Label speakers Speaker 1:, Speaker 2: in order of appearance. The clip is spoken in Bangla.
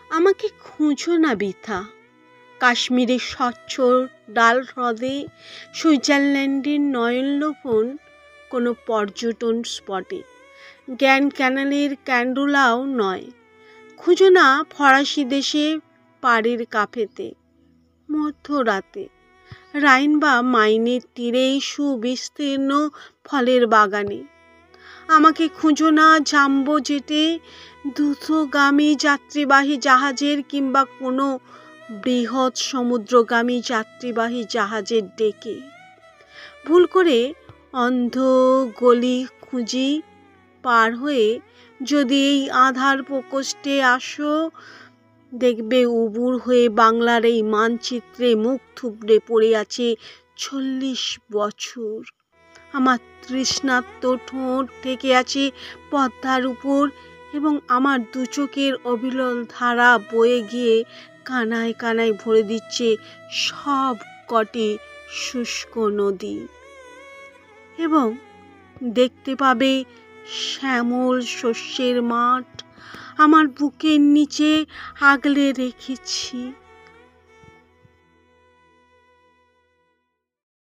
Speaker 1: আমাকে খুঁজো না বৃথা, কাশ্মীরের স্বচ্ছ ডাল হ্রদে, সুইজারল্যান্ডের নয়নলোপন কোনো পর্যটন স্পটে, গ্র্যান্ড ক্যানালের ক্যান্ডোলাও নয়। খুঁজো না ফরাসি দেশে পাড়ের কাফেতে, মধ্যরাতে রাইন বা মাইনের তীরেই সুবিস্তীর্ণ ফলের বাগানে। আমাকে খুঁজো না জাম্বো জেটে, দ্রুতগামী যাত্রীবাহী জাহাজের কিংবা কোনো বৃহৎ সমুদ্রগামী যাত্রীবাহী জাহাজের ডেকে। ভুল করে অন্ধ গলি খুঁজি পার হয়ে যদি এই আধার প্রকোষ্ঠে আসো, দেখবে উবুর হয়ে বাংলার এই মানচিত্রে মুখ থুবড়ে পড়ে আছে 40 বছর। আমার তৃষ্ণার্ত ঠোঁট থেকে আছে পদ্মার উপর, এবং আমার দু চোখের অবিরল ধারা বয়ে গিয়ে কানায় কানায় ভরে দিচ্ছে সব কটি শুষ্ক নদী। এবং দেখতে পাবে শ্যামল শস্যের মাঠ আমার বুকের নিচে আগলে রেখেছি।